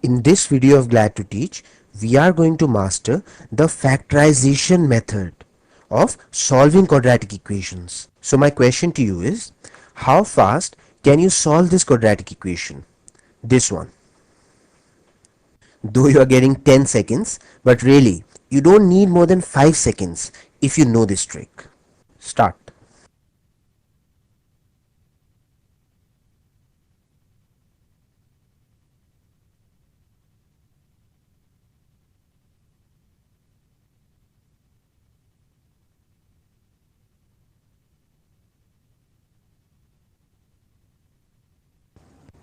In this video of Glad to Teach, we are going to master the factorization method of solving quadratic equations. So my question to you is, how fast can you solve this quadratic equation? This one. Though you are getting 10 seconds, but really, you don't need more than 5 seconds if you know this trick. Start.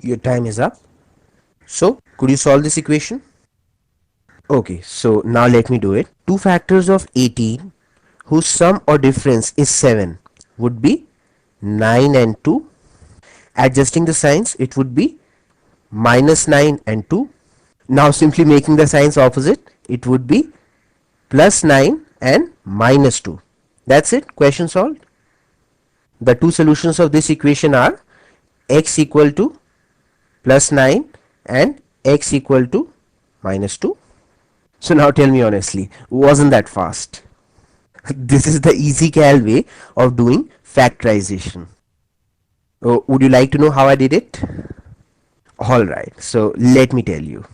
Your time is up. So, could you solve this equation? Okay, so now let me do it. Two factors of 18 whose sum or difference is 7 would be 9 and 2. Adjusting the signs, it would be minus 9 and 2. Now simply making the signs opposite, it would be plus 9 and minus 2. That's it, question solved. The two solutions of this equation are x equal to plus 9 and x equal to minus 2. So now tell me honestly, wasn't that fast? This is the EasyCal way of doing factorization. Oh, would you like to know how I did it? Alright, so let me tell you.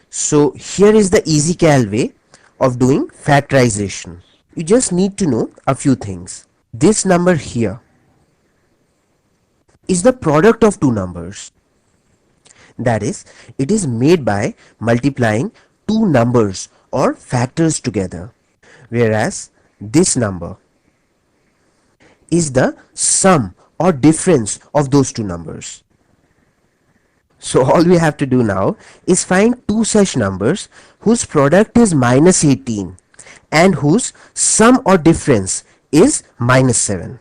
So here is the EasyCal way of doing factorization. You just need to know a few things. This number here is the product of two numbers. That is, it is made by multiplying two numbers or factors together. Whereas this number is the sum or difference of those two numbers. So all we have to do now is find two such numbers whose product is minus 18 and whose sum or difference is minus 7.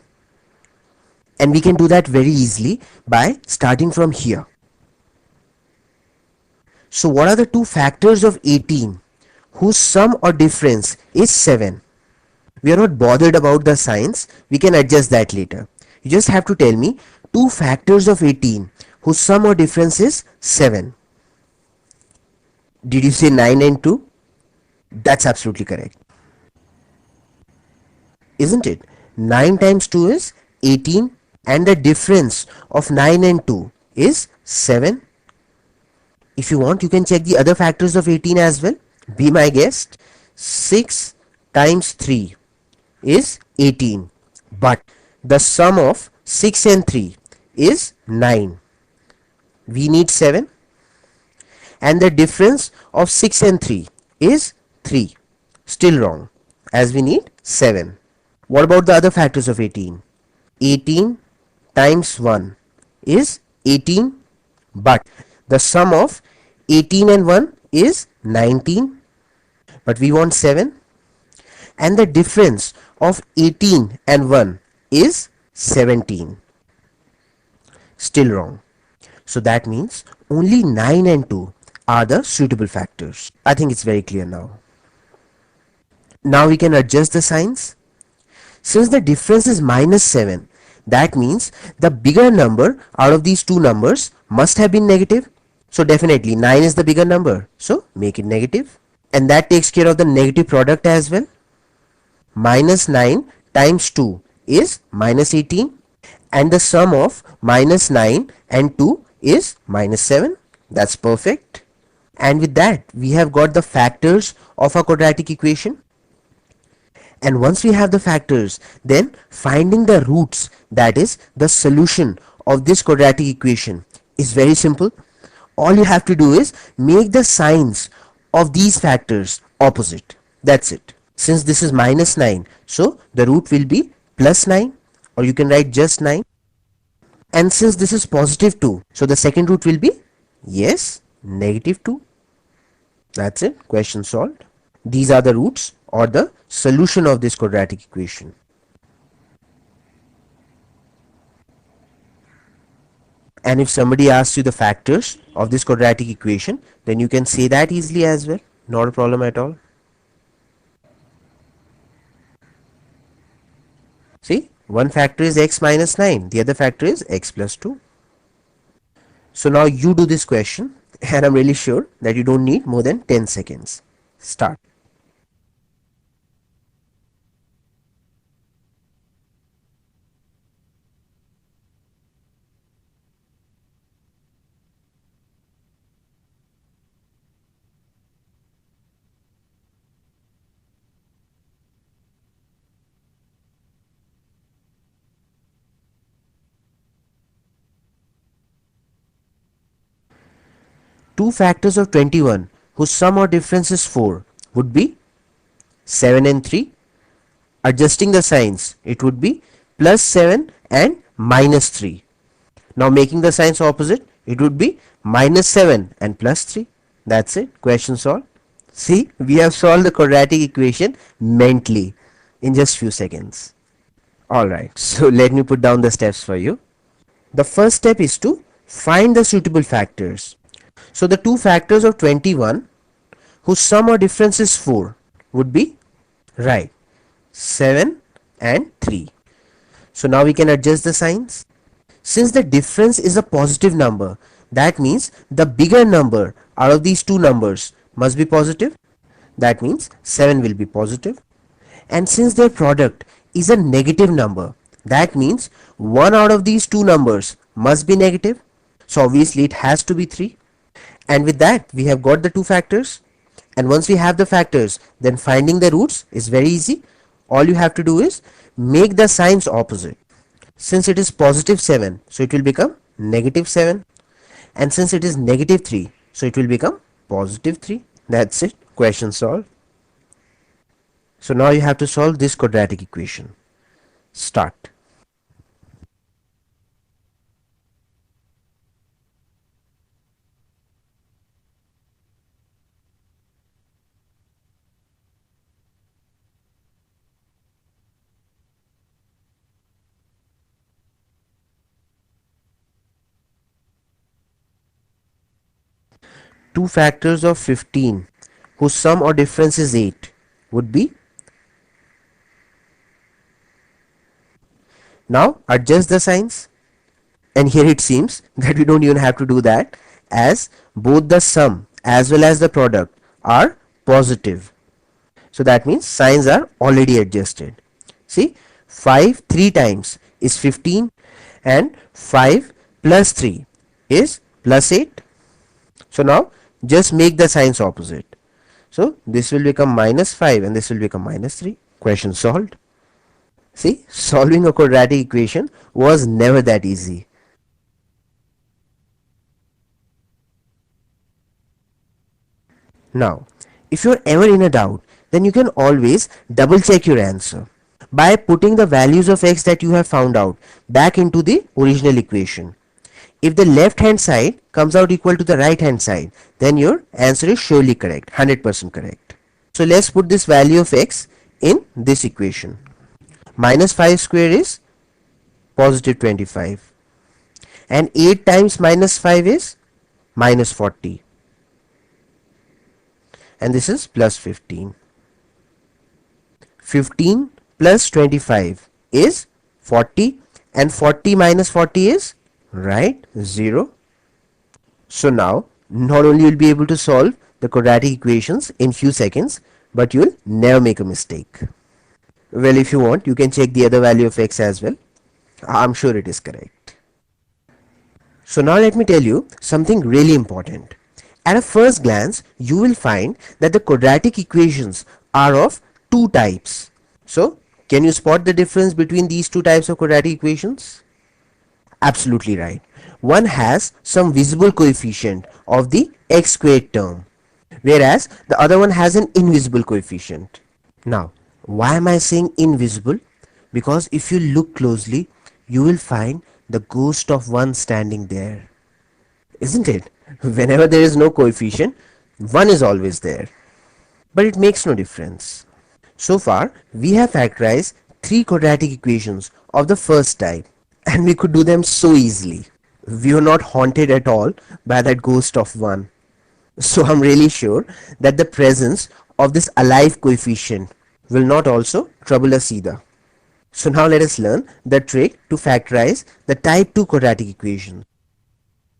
And we can do that very easily by starting from here. So what are the two factors of 18 whose sum or difference is 7? We are not bothered about the signs, we can adjust that later. You just have to tell me two factors of 18 whose sum or difference is 7. Did you say 9 and 2? That's absolutely correct. Isn't it? 9 times 2 is 18 and the difference of 9 and 2 is 7. If you want, you can check the other factors of 18 as well. Be my guest. 6 times 3 is 18. But the sum of 6 and 3 is 9. We need 7. And the difference of 6 and 3 is 3. Still wrong, as we need 7. What about the other factors of 18? 18 times 1 is 18. But the sum of 18 and 1 is 19. But we want 7. And the difference of 18 and 1 is 17. Still wrong. So that means only 9 and 2 are the suitable factors. I think it's very clear now. Now we can adjust the signs. Since the difference is minus 7, that means the bigger number out of these two numbers must have been negative. So definitely 9 is the bigger number. So make it negative. And that takes care of the negative product as well. Minus 9 times 2 is minus 18. And the sum of minus 9 and 2 is minus 7. That's perfect. And with that, we have got the factors of a quadratic equation. And once we have the factors, then finding the roots, that is the solution of this quadratic equation, is very simple. All you have to do is make the signs of these factors opposite. That's it. Since this is minus 9, so the root will be plus 9, or you can write just 9. And since this is positive 2, so the second root will be, yes, negative 2. That's it. Question solved. These are the roots or the solution of this quadratic equation. And if somebody asks you the factors of this quadratic equation, then you can say that easily as well. Not a problem at all. See, one factor is x minus 9, the other factor is x plus 2. So now you do this question And I'm really sure that you don't need more than 10 seconds. Start. Two factors of 21 whose sum or difference is 4 would be 7 and 3. Adjusting the signs, it would be plus 7 and minus 3. Now making the signs opposite, it would be minus 7 and plus 3. That's it. Question solved. See, we have solved the quadratic equation mentally in just few seconds. Alright, so let me put down the steps for you. The first step is to find the suitable factors. So the two factors of 21 whose sum or difference is 4 would be, right, 7 and 3. So now we can adjust the signs. Since the difference is a positive number, that means the bigger number out of these two numbers must be positive. That means 7 will be positive. And since their product is a negative number, that means one out of these two numbers must be negative. So obviously it has to be 3. And with that, we have got the two factors. And once we have the factors, then finding the roots is very easy. All you have to do is make the signs opposite. Since it is positive 7, so it will become negative 7. And since it is negative 3, so it will become positive 3. That's it. Question solved. So now you have to solve this quadratic equation. Start. Two factors of 15 whose sum or difference is 8 would be. Now adjust the signs, and here it seems that we don't even have to do that, as both the sum as well as the product are positive. So that means signs are already adjusted. See, 5 3 times is 15 and 5 plus 3 is plus 8. So now just make the signs opposite. So this will become minus 5 and this will become minus 3. Question solved. See, solving a quadratic equation was never that easy. Now, if you're ever in a doubt, then you can always double check your answer by putting the values of x that you have found out back into the original equation. If the left hand side comes out equal to the right hand side, then your answer is surely correct, 100% correct. So let's put this value of x in this equation. Minus 5 square is positive 25, and 8 times minus 5 is minus 40, and this is plus 15. 15 plus 25 is 40, and 40 minus 40 is, right, 0. So now not only you'll be able to solve the quadratic equations in few seconds, but you'll never make a mistake. Well, if you want, you can check the other value of x as well. I'm sure it is correct. So now let me tell you something really important. At a first glance, you will find that the quadratic equations are of two types. So can you spot the difference between these two types of quadratic equations? Absolutely right. One has some visible coefficient of the x squared term, whereas the other one has an invisible coefficient. Now, why am I saying invisible? Because if you look closely, you will find the ghost of one standing there. Isn't it? Whenever there is no coefficient, one is always there. But it makes no difference. So far, we have factorized 3 quadratic equations of the first type, and we could do them so easily. We were not haunted at all by that ghost of 1. So I'm really sure that the presence of this alive coefficient will not also trouble us either. So now let us learn the trick to factorize the type 2 quadratic equation.